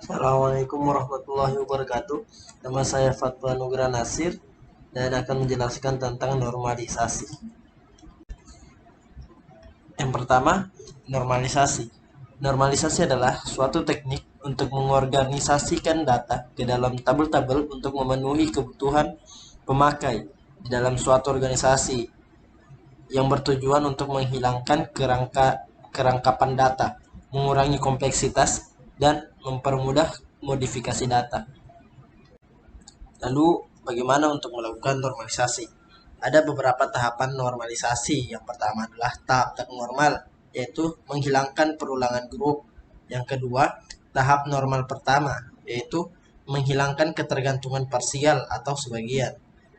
Assalamualaikum warahmatullahi wabarakatuh. Nama saya Fatwa Nugra Nasir dan akan menjelaskan tentang normalisasi. Yang pertama, normalisasi. Normalisasi adalah suatu teknik untuk mengorganisasikan data ke dalam tabel-tabel untuk memenuhi kebutuhan pemakai di dalam suatu organisasi yang bertujuan untuk menghilangkan kerangkapan data, mengurangi kompleksitas, dan mempermudah modifikasi data. Lalu, bagaimana untuk melakukan normalisasi? Ada beberapa tahapan normalisasi. Yang pertama adalah tahap tak normal, yaitu menghilangkan perulangan grup. Yang kedua, tahap normal pertama, yaitu menghilangkan ketergantungan parsial atau sebagian.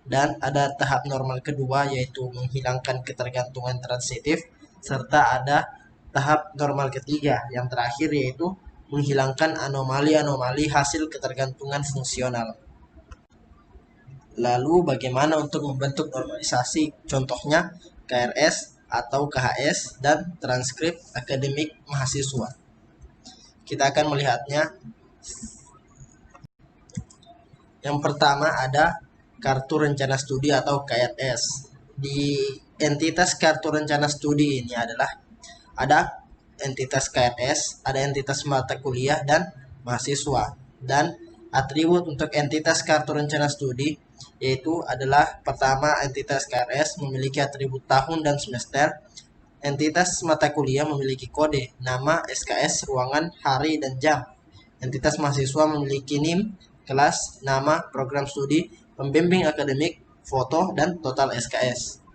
Dan ada tahap normal kedua, yaitu menghilangkan ketergantungan transitif, serta ada tahap normal ketiga, yang terakhir yaitu menghilangkan anomali-anomali hasil ketergantungan fungsional. Lalu bagaimana untuk membentuk normalisasi? Contohnya KRS atau KHS dan transkrip akademik mahasiswa. Kita akan melihatnya. Yang pertama ada kartu rencana studi atau KRS. Di entitas kartu rencana studi ini ada entitas KRS, ada entitas mata kuliah dan mahasiswa. Dan atribut untuk entitas kartu rencana studi yaitu adalah pertama, entitas KRS memiliki atribut tahun dan semester. Entitas mata kuliah memiliki kode, nama, SKS, ruangan, hari, dan jam. Entitas mahasiswa memiliki NIM, kelas, nama, program studi, pembimbing akademik, foto, dan total SKS.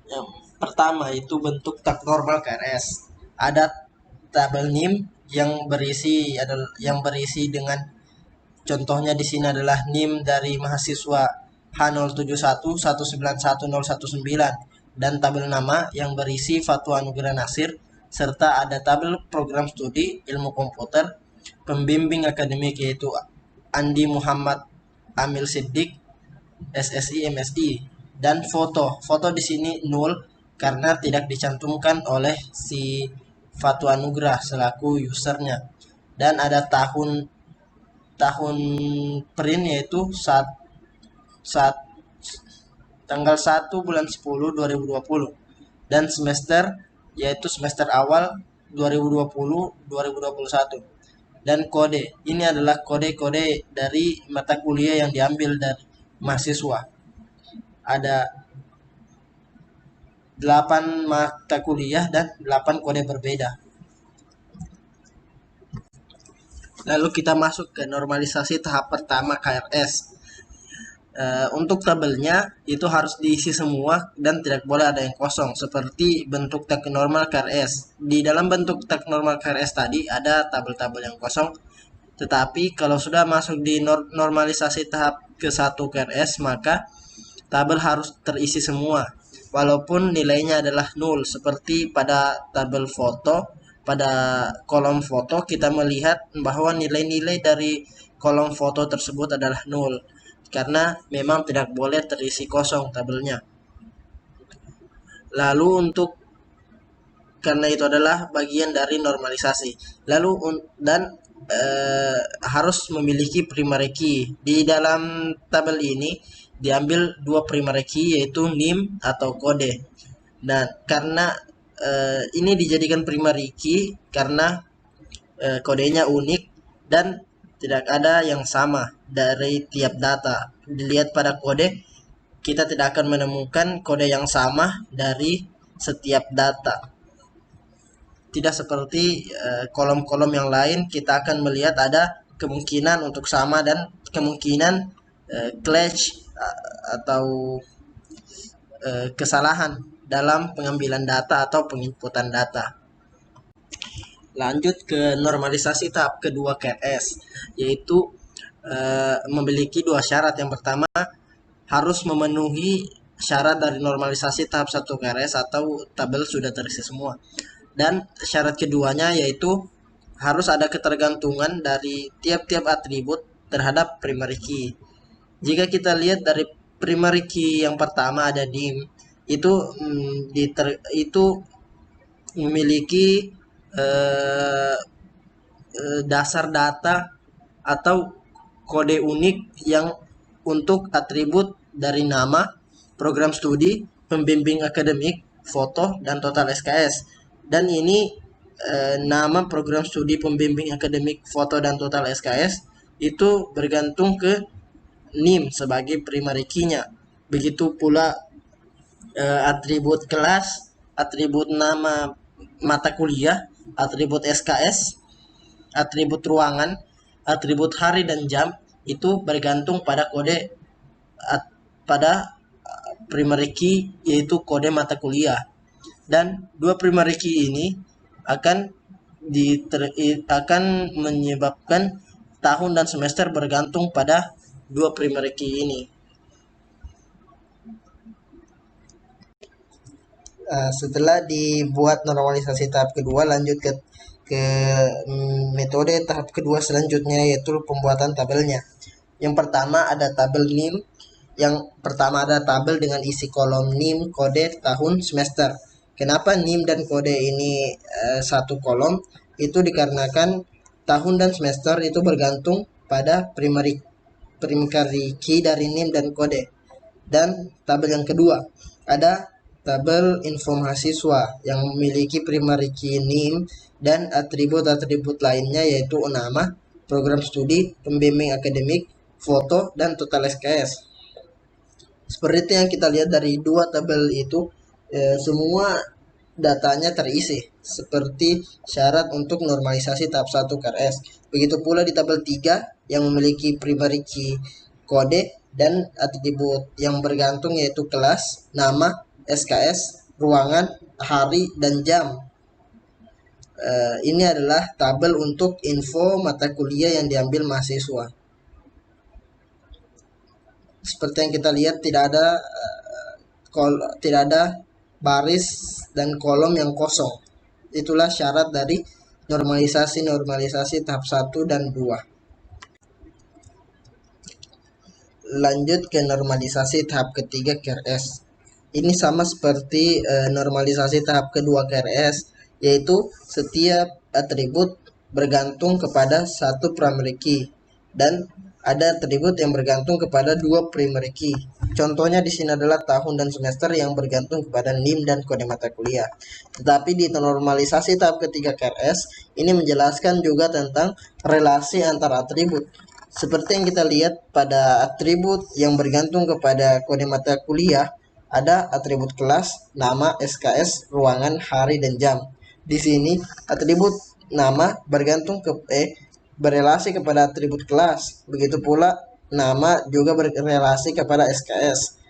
Yang pertama itu bentuk tak normal KRS. Ada tabel NIM yang berisi dengan contohnya di sini adalah NIM dari mahasiswa H071191019 dan tabel nama yang berisi Fatwa Nugra Nasir serta ada tabel program studi ilmu komputer pembimbing akademik yaitu Andi Muhammad Amil Siddiq SSI MSI dan foto. Foto di sini nol karena tidak dicantumkan oleh si Fatwa Nugrah selaku usernya. Dan ada tahun tahun print yaitu saat tanggal 1 bulan 10 2020 dan semester yaitu semester awal 2020-2021 dan kode ini adalah kode-kode dari mata kuliah yang diambil dari mahasiswa. Ada 8 mata kuliah dan 8 kode berbeda. Lalu kita masuk ke normalisasi tahap pertama KRS. Untuk tabelnya itu harus diisi semua dan tidak boleh ada yang kosong seperti bentuk tag normal KRS. Di dalam bentuk tag normal KRS tadi ada tabel-tabel yang kosong, tetapi kalau sudah masuk di normalisasi tahap ke-1 KRS maka tabel harus terisi semua walaupun nilainya adalah nol. Seperti pada tabel foto, pada kolom foto kita melihat bahwa nilai-nilai dari kolom foto tersebut adalah nol karena memang tidak boleh terisi kosong tabelnya. Lalu karena itu adalah bagian dari normalisasi. Lalu harus memiliki primary key. Di dalam tabel ini diambil 2 primary key yaitu NIM atau kode. Dan karena ini dijadikan primary key karena kodenya unik dan tidak ada yang sama dari tiap data. Dilihat pada kode, kita tidak akan menemukan kode yang sama dari setiap data. Tidak seperti kolom-kolom yang lain, kita akan melihat ada kemungkinan untuk sama dan kemungkinan clash atau kesalahan dalam pengambilan data atau penginputan data. Lanjut ke normalisasi tahap kedua KRS, yaitu memiliki dua syarat. Yang pertama, harus memenuhi syarat dari normalisasi tahap 1 KRS atau tabel sudah terisi semua. Dan syarat keduanya yaitu harus ada ketergantungan dari tiap-tiap atribut terhadap primary key. Jika kita lihat dari primary key yang pertama ada dim, itu memiliki dasar data atau kode unik yang untuk atribut dari nama, program studi, pembimbing akademik, foto, dan total SKS. Dan ini nama program studi, pembimbing akademik, foto, dan total SKS itu bergantung ke NIM sebagai primary key-nya. Begitu pula atribut kelas, atribut nama mata kuliah, atribut SKS, atribut ruangan, atribut hari dan jam itu bergantung pada kode pada primary key, yaitu kode mata kuliah. Dan dua primary key ini akan menyebabkan tahun dan semester bergantung pada dua primary key ini. Setelah dibuat normalisasi tahap kedua, lanjut ke metode tahap kedua selanjutnya, yaitu pembuatan tabelnya. Yang pertama ada tabel NIM. Yang pertama ada tabel dengan isi kolom NIM, kode, tahun, semester. Kenapa NIM dan kode ini satu kolom? Itu dikarenakan tahun dan semester itu bergantung pada primary key dari NIM dan kode. Dan tabel yang kedua ada tabel info mahasiswa yang memiliki primary key NIM dan atribut-atribut lainnya, yaitu nama, program studi, pembimbing akademik, foto, dan total SKS. Seperti yang kita lihat dari dua tabel itu, semua datanya terisi seperti syarat untuk normalisasi tahap 1 KRS. Begitu pula di tabel 3 yang memiliki primary key, kode, dan atribut yang bergantung, yaitu kelas, nama, SKS, ruangan, hari, dan jam. Ini adalah tabel untuk info mata kuliah yang diambil mahasiswa. Seperti yang kita lihat, tidak ada baris dan kolom yang kosong. Itulah syarat dari normalisasi tahap 1 dan 2. Lanjut ke normalisasi tahap ketiga KRS. Ini sama seperti normalisasi tahap kedua KRS, yaitu setiap atribut bergantung kepada satu primary key dan ada atribut yang bergantung kepada dua primary key. Contohnya di sini adalah tahun dan semester yang bergantung kepada NIM dan kode mata kuliah. Tetapi di normalisasi tahap ketiga KRS ini menjelaskan juga tentang relasi antar atribut. Seperti yang kita lihat pada atribut yang bergantung kepada kode mata kuliah, ada atribut kelas, nama, SKS, ruangan, hari, dan jam. Di sini atribut nama berrelasi kepada atribut kelas. Begitu pula nama juga berrelasi kepada SKS.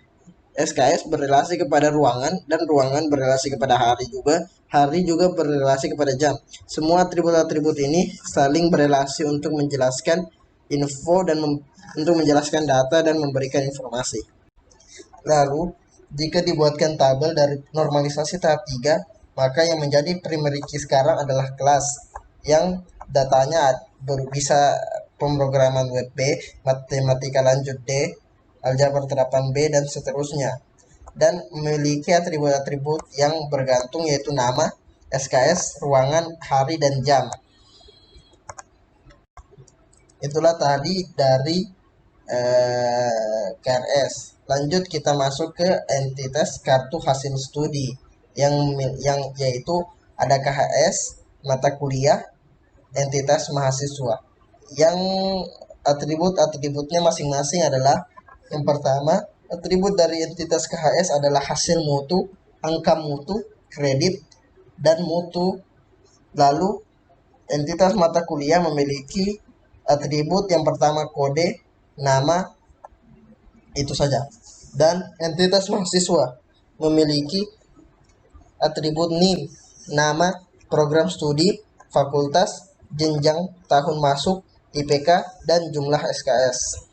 SKS berrelasi kepada ruangan dan ruangan berrelasi kepada hari juga. Hari juga berrelasi kepada jam. Semua atribut-atribut ini saling berrelasi untuk menjelaskan info dan untuk menjelaskan data dan memberikan informasi. Lalu jika dibuatkan tabel dari normalisasi tahap 3, maka yang menjadi primary key sekarang adalah kelas yang datanya bisa pemrograman web B, matematika lanjut D, aljabar terapan B, dan seterusnya. Dan memiliki atribut-atribut yang bergantung, yaitu nama, SKS, ruangan, hari, dan jam. Itulah tadi dari KRS. Lanjut kita masuk ke entitas kartu hasil studi yang yaitu ada KHS, mata kuliah, entitas mahasiswa. yang atributnya masing-masing adalah, yang pertama, atribut dari entitas KHS adalah hasil mutu, angka mutu, kredit, dan mutu. Lalu entitas mata kuliah memiliki atribut yang pertama kode, nama, itu saja. Dan entitas mahasiswa memiliki atribut NIM, nama, program studi, fakultas, jenjang tahun masuk, IPK, dan jumlah SKS.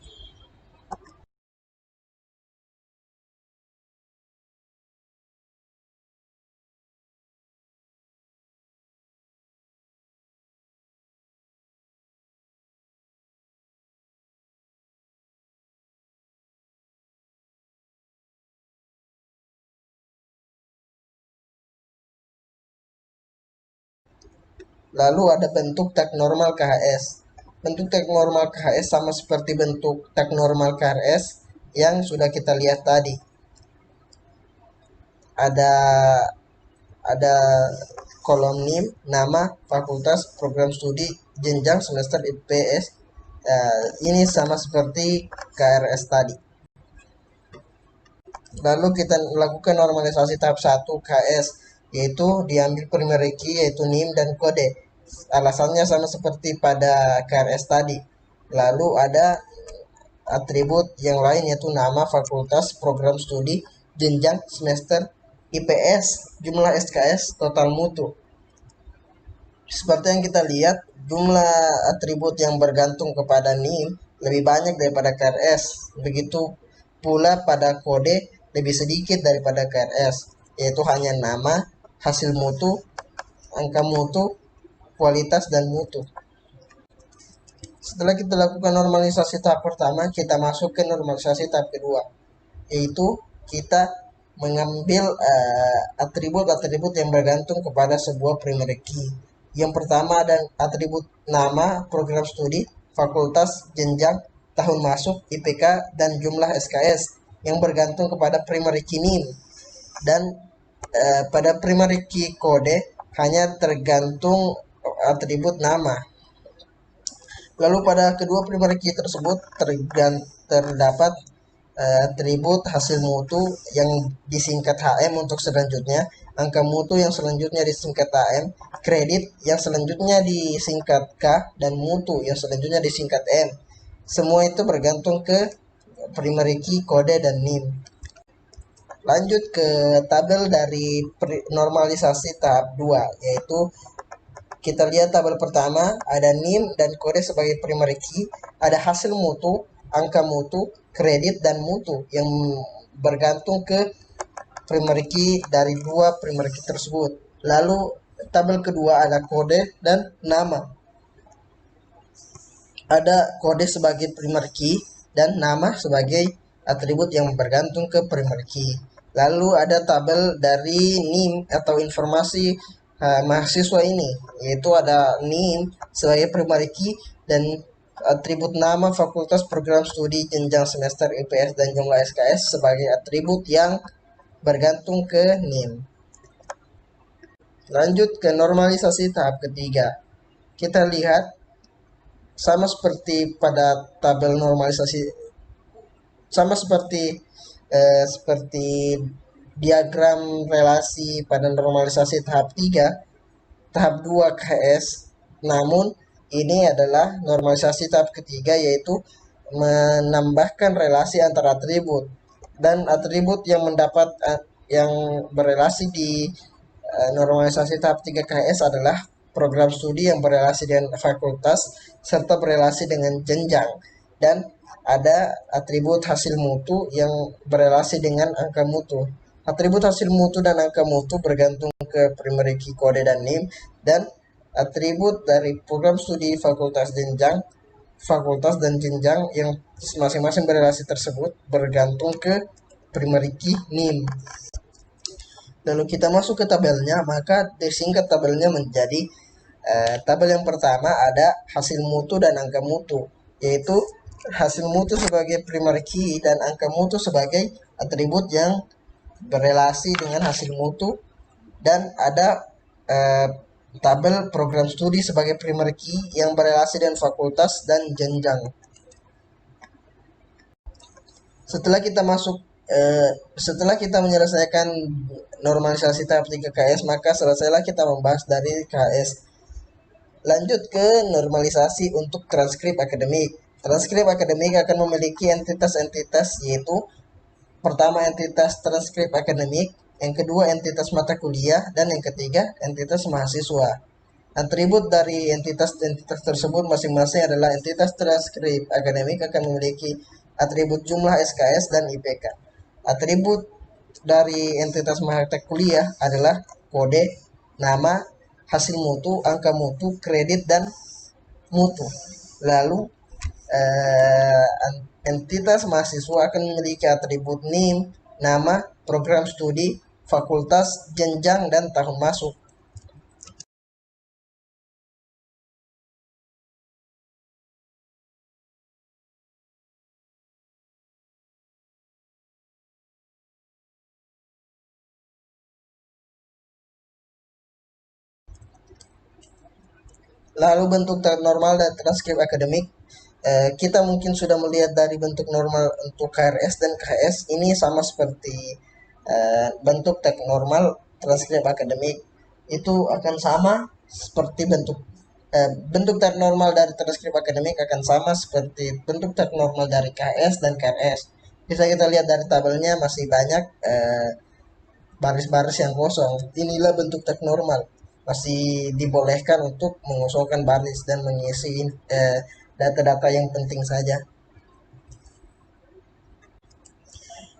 Lalu ada bentuk tag normal KHS. Bentuk tag normal KHS sama seperti bentuk tag normal KRS yang sudah kita lihat tadi. Ada ada kolom NIM, nama, fakultas, program studi, jenjang, semester, IPS. Ini sama seperti KRS tadi. Lalu kita lakukan normalisasi tahap 1 KS, yaitu diambil primary key yaitu NIM dan kode. Alasannya sama seperti pada KRS tadi. Lalu ada atribut yang lain yaitu nama, fakultas, program studi, jenjang, semester, IPS, jumlah SKS, total mutu. Seperti yang kita lihat, jumlah atribut yang bergantung kepada NIM lebih banyak daripada KRS. Begitu pula pada kode lebih sedikit daripada KRS, yaitu hanya nama, hasil mutu, angka mutu, kualitas, dan mutu. Setelah kita lakukan normalisasi tahap pertama, kita masuk ke normalisasi tahap kedua, yaitu kita mengambil atribut-atribut yang bergantung kepada sebuah primary key. Yang pertama ada atribut nama, program studi, fakultas, jenjang, tahun masuk, IPK, dan jumlah SKS yang bergantung kepada primary key NIM. Dan pada primary key kode hanya tergantung atribut nama. Lalu pada kedua primary key tersebut terdapat atribut hasil mutu yang disingkat HM untuk selanjutnya, angka mutu yang selanjutnya disingkat AM, kredit yang selanjutnya disingkat K, dan mutu yang selanjutnya disingkat M. Semua itu bergantung ke primary key, kode, dan NIM. Lanjut ke tabel dari normalisasi tahap 2, yaitu kita lihat tabel pertama, ada NIM dan kode sebagai primary key, ada hasil mutu, angka mutu, kredit, dan mutu yang bergantung ke primary key dari dua primary key tersebut. Lalu tabel kedua ada kode dan nama. Ada kode sebagai primary key dan nama sebagai atribut yang bergantung ke primary key. Lalu ada tabel dari NIM atau informasi mahasiswa ini, yaitu ada NIM sebagai primary key dan atribut nama, fakultas, program studi, jenjang, semester, IPS, dan jumlah SKS sebagai atribut yang bergantung ke NIM. Lanjut ke normalisasi tahap ketiga. Kita lihat sama seperti pada tabel normalisasi, sama seperti diagram relasi pada normalisasi tahap 3, tahap 2 KS. Namun ini adalah normalisasi tahap ketiga, yaitu menambahkan relasi antara atribut, dan atribut yang yang berelasi di normalisasi tahap 3 KS adalah program studi yang berelasi dengan fakultas serta berelasi dengan jenjang, dan ada atribut hasil mutu yang berelasi dengan angka mutu. Atribut hasil mutu dan angka mutu bergantung ke primary key, kode, dan NIM, dan atribut dari program studi, fakultas, dan jenjang yang masing-masing berelasi tersebut bergantung ke primary key NIM. Lalu kita masuk ke tabelnya, maka disingkat tabelnya menjadi tabel yang pertama ada hasil mutu dan angka mutu, yaitu hasil mutu sebagai primary key dan angka mutu sebagai atribut yang berelasi dengan hasil mutu, dan ada tabel program studi sebagai primary key yang berrelasi dengan fakultas dan jenjang. Setelah kita masuk setelah kita menyelesaikan normalisasi tahap 3 KS, maka selesailah kita membahas dari KS. Lanjut ke normalisasi untuk transkrip akademik. Transkrip akademik akan memiliki entitas-entitas, yaitu pertama entitas transkrip akademik, yang kedua entitas mata kuliah, dan yang ketiga entitas mahasiswa. Atribut dari entitas-entitas tersebut masing-masing adalah entitas transkrip akademik akan memiliki atribut jumlah SKS dan IPK. Atribut dari entitas mata kuliah adalah kode, nama, hasil mutu, angka mutu, kredit, dan mutu. Lalu entitas mahasiswa akan memiliki atribut NIM, nama, program studi, fakultas, jenjang, dan tahun masuk. Lalu bentuk normal dan transkrip akademik, kita mungkin sudah melihat dari bentuk normal untuk KRS dan KS ini sama seperti bentuk teks normal transkrip akademik, itu akan sama seperti bentuk teks normal dari transkrip akademik akan sama seperti bentuk teks normal dari KS dan KRS. Bisa kita lihat dari tabelnya masih banyak baris-baris yang kosong. Inilah bentuk teks normal. Masih dibolehkan untuk mengosongkan baris dan mengisi data-data yang penting saja.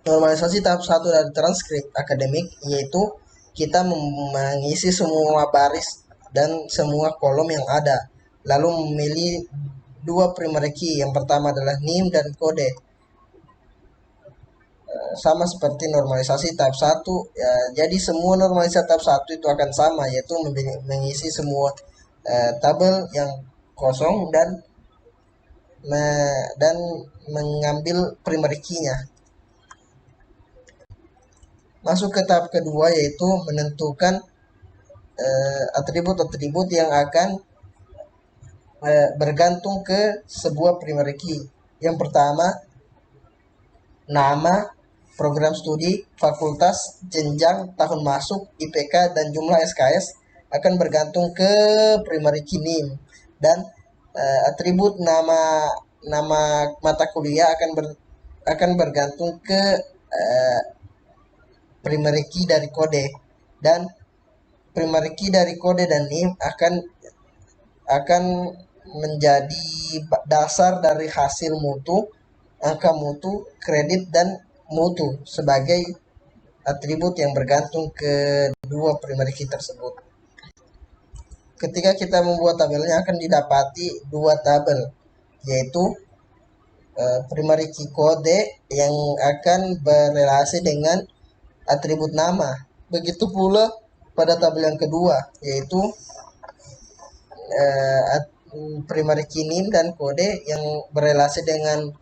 Normalisasi tahap 1 dari transkrip akademik, yaitu kita mengisi semua baris dan semua kolom yang ada, lalu memilih dua primary key. Yang pertama adalah NIM dan kode. Sama seperti normalisasi tahap 1 ya, jadi semua normalisasi tahap 1 itu akan sama, yaitu mengisi semua tabel yang kosong dan mengambil primary key-nya. Masuk ke tahap kedua, yaitu menentukan atribut-atribut yang akan bergantung ke sebuah primary key. Yang pertama, nama, program studi, fakultas, jenjang, tahun masuk, IPK, dan jumlah SKS akan bergantung ke primary key NIM. Dan atribut nama mata kuliah akan bergantung ke primary key dari kode, dan primary key dari kode dan NIM akan menjadi dasar dari hasil mutu, angka mutu, kredit, dan mutu sebagai atribut yang bergantung ke dua primary key tersebut. Ketika kita membuat tabelnya akan didapati dua tabel, yaitu primary key kode yang akan berrelasi dengan atribut nama. Begitu pula pada tabel yang kedua, yaitu primary key NIM dan kode yang berrelasi dengan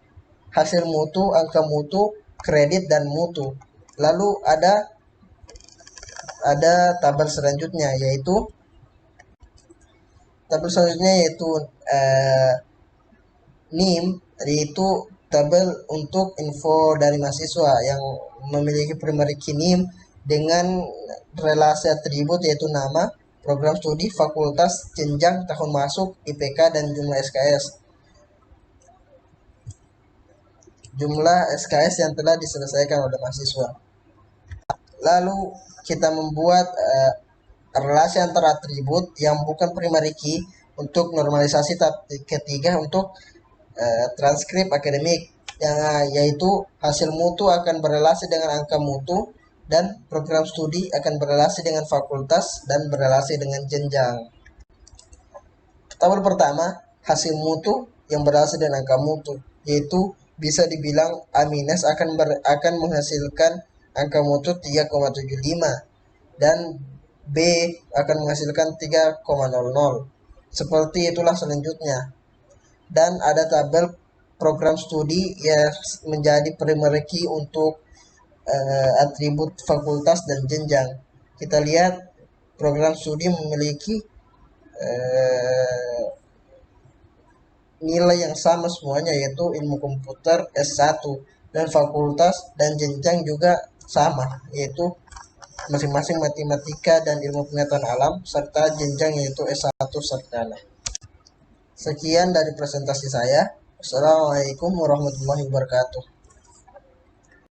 hasil mutu, angka mutu, kredit, dan mutu. Lalu ada tabel selanjutnya, yaitu NIM, yaitu tabel untuk info dari mahasiswa yang memiliki primary key NIM dengan relasi atribut, yaitu nama, program studi, fakultas, jenjang, tahun masuk, IPK, dan jumlah SKS. Jumlah SKS yang telah diselesaikan oleh mahasiswa. Lalu kita membuat relasi antara atribut yang bukan primary key untuk normalisasi tahap ketiga untuk transkrip akademik, yaitu hasil mutu akan berrelasi dengan angka mutu, dan program studi akan berrelasi dengan fakultas dan berrelasi dengan jenjang. Tabel pertama, hasil mutu yang berrelasi dengan angka mutu, yaitu bisa dibilang A- akan menghasilkan angka mutu 3,75 dan B akan menghasilkan 3,00. Seperti itulah selanjutnya. Dan ada tabel program studi yang menjadi primary key untuk atribut fakultas dan jenjang. Kita lihat program studi memiliki eh, nilai yang sama semuanya, yaitu ilmu komputer S1, dan fakultas dan jenjang juga sama, yaitu masing-masing matematika dan ilmu pengetahuan alam serta jenjang yaitu S1 sarjana. Sekian dari presentasi saya. Assalamualaikum warahmatullahi wabarakatuh.